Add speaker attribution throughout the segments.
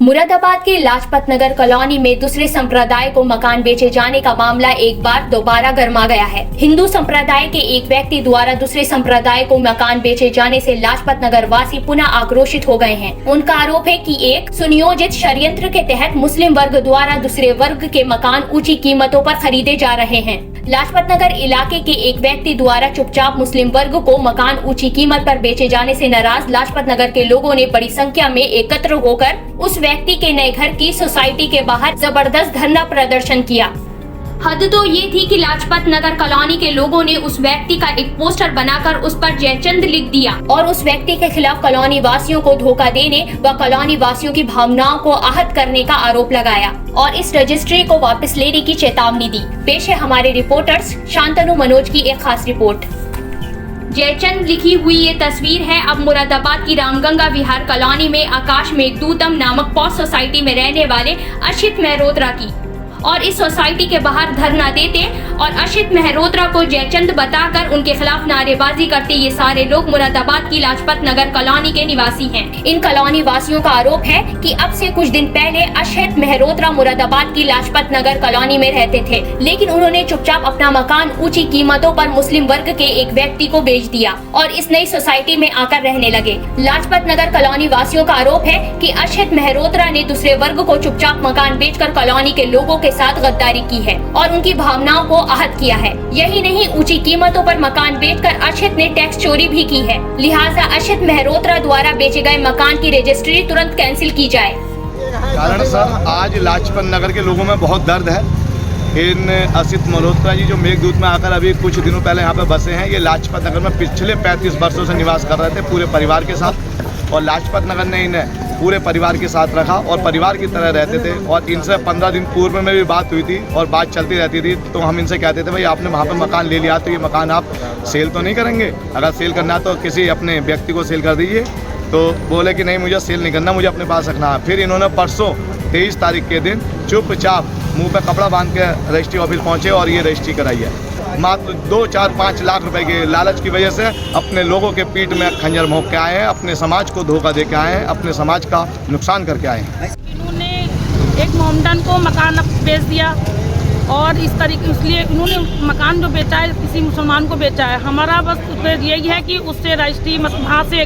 Speaker 1: मुरादाबाद के लाजपत नगर कॉलोनी में दूसरे संप्रदाय को मकान बेचे जाने का मामला एक बार दोबारा गर्मा गया है। हिंदू संप्रदाय के एक व्यक्ति द्वारा दूसरे संप्रदाय को मकान बेचे जाने से लाजपत नगर वासी पुनः आक्रोशित हो गए हैं। उनका आरोप है कि एक सुनियोजित षड्यंत्र के तहत मुस्लिम वर्ग द्वारा दूसरे वर्ग के मकान ऊंची कीमतों पर खरीदे जा रहे हैं। लाजपत नगर इलाके के एक व्यक्ति द्वारा चुपचाप मुस्लिम वर्ग को मकान ऊंची कीमत पर बेचे जाने से नाराज लाजपत नगर के लोगों ने बड़ी संख्या में एकत्र होकर उस व्यक्ति के नए घर की सोसाइटी के बाहर जबरदस्त धरना प्रदर्शन किया। हद तो ये थी कि लाजपत नगर कॉलोनी के लोगों ने उस व्यक्ति का एक पोस्टर बनाकर उस पर जयचंद लिख दिया और उस व्यक्ति के खिलाफ कॉलोनी वासियों को धोखा देने व कॉलोनी वासियों की भावनाओं को आहत करने का आरोप लगाया और इस रजिस्ट्री को वापस लेने की चेतावनी दी। पेश है हमारे रिपोर्टर्स शांतनु मनोज की एक खास रिपोर्ट। जयचंद लिखी हुई ये तस्वीर है अब मुरादाबाद की रामगंगा विहार कॉलोनी में आकाश मेघदूतम नामक पॉश सोसाइटी में रहने वाले अशित मेहरोत्रा की। और इस सोसाइटी के बाहर धरना देते और अशित मेहरोत्रा को जयचंद बताकर उनके खिलाफ नारेबाजी करते ये सारे लोग मुरादाबाद की लाजपत नगर कॉलोनी के निवासी हैं। इन कॉलोनी वासियों का आरोप है कि अब से कुछ दिन पहले अशित मेहरोत्रा मुरादाबाद की लाजपत नगर कॉलोनी में रहते थे, लेकिन उन्होंने चुपचाप अपना मकान ऊंची कीमतों पर मुस्लिम वर्ग के एक व्यक्ति को बेच दिया और इस नई सोसाइटी में आकर रहने लगे। लाजपत नगर कॉलोनी वासियों का आरोप है कि अशित मेहरोत्रा ने दूसरे वर्ग को चुपचाप मकान बेचकर कॉलोनी के लोगों के साथ गद्दारी की है और उनकी भावनाओं को आहत किया है। यही नहीं, ऊंची कीमतों पर मकान बेचकर अशित ने टैक्स चोरी भी की है। लिहाजा अशित मेहरोत्रा द्वारा बेचे गए मकान की रजिस्ट्री तुरंत कैंसिल की जाए।
Speaker 2: कारण सर, आज लाजपत नगर के लोगों में बहुत दर्द है। इन अशित मेहरोत्रा जी जो मेघदूत में आकर अभी कुछ दिनों पहले यहाँ पे बसे हैं, ये लाजपत नगर में पिछले 35 वर्षों से निवास कर रहे थे पूरे परिवार के साथ और लाजपत नगर ने इन्हें पूरे परिवार के साथ रखा और परिवार की तरह रहते थे। और इनसे 15 दिन पूर्व में भी बात हुई थी और बात चलती रहती थी, तो हम इनसे कहते थे भाई आपने वहाँ पे मकान ले लिया तो ये मकान आप सेल तो नहीं करेंगे, अगर सेल करना है तो किसी अपने व्यक्ति को सेल कर दीजिए। तो बोले कि नहीं, मुझे सेल नहीं करना, मुझे अपने पास रखना है। फिर इन्होंने परसों 23 तारीख के दिन चुपचाप मुँह पर कपड़ा बांध के रजिस्ट्री ऑफिस पहुँचे और ये रजिस्ट्री कराई है। मात्र 2, 4, 5 लाख रुपए के लालच की वजह से अपने लोगों के पीठ में खंजर भोंक के आए हैं, अपने समाज को धोखा दे के आए हैं, अपने समाज का नुकसान करके आए हैं।
Speaker 3: इन्होंने एक मोमडन को मकान बेच दिया और इस तरीके इसलिए उन्होंने मकान जो बेचा है किसी मुसलमान को बेचा है। हमारा बस यही है कि उससे रजिस्ट्री वहाँ से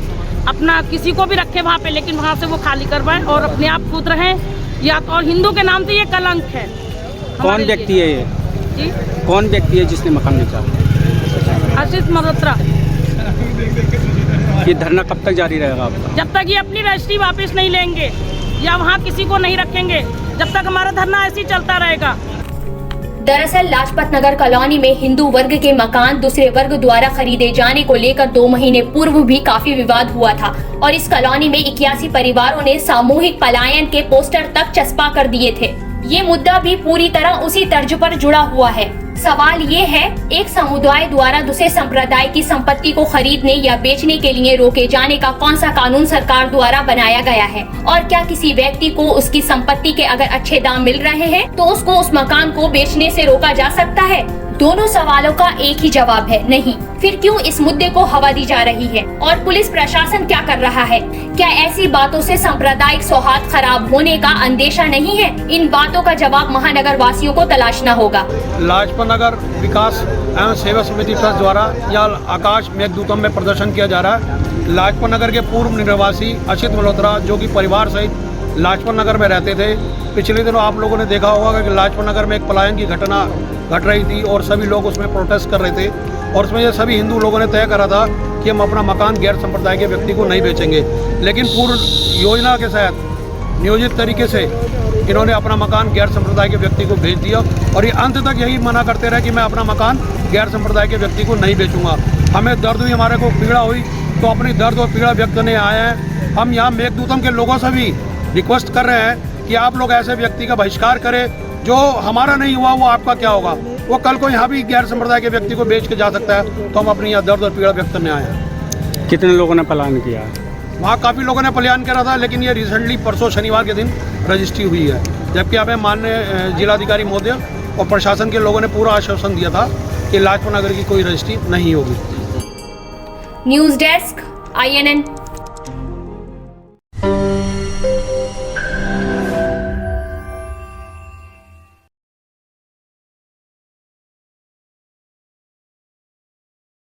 Speaker 3: अपना किसी को भी रखे वहाँ पे, लेकिन वहाँ से वो खाली करवाएं और अपने आप खुद रहें। या तो और हिंदू के नाम से ये कलंक है।
Speaker 4: कौन व्यक्ति है ये?
Speaker 3: जी,
Speaker 4: कौन व्यक्ति है जिसने मकान बेचा?
Speaker 3: अशित मेहरोत्रा।
Speaker 4: ये धरना कब तक जारी रहेगा आपका?
Speaker 3: जब तक ये अपनी रजिस्ट्री वापस नहीं लेंगे या वहाँ किसी को नहीं रखेंगे, जब तक हमारा धरना ऐसे ही चलता रहेगा।
Speaker 1: दरअसल लाजपत नगर कॉलोनी में हिंदू वर्ग के मकान दूसरे वर्ग द्वारा खरीदे जाने को लेकर 2 महीने पूर्व भी काफी विवाद हुआ था और इस कॉलोनी में 81 परिवारों ने सामूहिक पलायन के पोस्टर तक चस्पा कर दिए थे। ये मुद्दा भी पूरी तरह उसी तर्ज पर जुड़ा हुआ है। सवाल ये है, एक समुदाय द्वारा दूसरे संप्रदाय की संपत्ति को खरीदने या बेचने के लिए रोके जाने का कौन सा कानून सरकार द्वारा बनाया गया है? और क्या किसी व्यक्ति को उसकी संपत्ति के अगर अच्छे दाम मिल रहे हैं तो उसको उस मकान को बेचने से रोका जा सकता है? दोनों सवालों का एक ही जवाब है, नहीं। फिर क्यों इस मुद्दे को हवा दी जा रही है और पुलिस प्रशासन क्या कर रहा है? क्या ऐसी बातों से सांप्रदायिक सौहार्द खराब होने का अंदेशा नहीं है? इन बातों का जवाब महानगर वासियों को तलाशना होगा।
Speaker 5: लाजपत नगर विकास एवं सेवा समिति ट्रस्ट द्वारा यह आकाश मेघदूतम में प्रदर्शन किया जा रहा है। लाजपत नगर के पूर्व निवासी अशित मेहरोत्रा जो कि परिवार सहित लाजपत नगर में रहते थे, पिछले दिनों आप लोगों ने देखा होगा कि लाजपत नगर में एक पलायन की घटना घट रही थी और सभी लोग उसमें प्रोटेस्ट कर रहे थे और उसमें ये सभी हिंदू लोगों ने तय करा था कि हम अपना मकान गैर संप्रदाय के व्यक्ति को नहीं बेचेंगे। लेकिन पूर्ण योजना के तहत नियोजित तरीके से इन्होंने अपना मकान गैर संप्रदाय के व्यक्ति को बेच दिया और ये अंत तक यही मना करते रहे कि मैं अपना मकान गैर संप्रदाय के व्यक्ति को नहीं बेचूंगा। हमें दर्द हुई, हमारे को पीड़ा हुई, तो अपनी दर्द और पीड़ा व्यक्त करने आए हैं। हम यहाँ मेघदूतम के लोगों से भी रिक्वेस्ट कर रहे हैं कि आप लोग ऐसे व्यक्ति का बहिष्कार करें। जो हमारा नहीं हुआ वो आपका क्या होगा? वो कल को यहाँ भी गैर संप्रदाय के व्यक्ति को बेच के जा सकता है। तो हम अपनी यहाँ दर्द और पीड़ा व्यक्त करने आए हैं।
Speaker 4: कितने लोगों ने पलायन किया?
Speaker 5: वहाँ काफ़ी लोगों ने पलायन करा था, लेकिन ये रिसेंटली परसों शनिवार के दिन रजिस्ट्री हुई है। जबकि हमें माननीय जिलाधिकारी महोदय और प्रशासन के लोगों ने पूरा आश्वासन दिया था कि लाजपत नगर की कोई रजिस्ट्री नहीं होगी।
Speaker 1: News desk INN।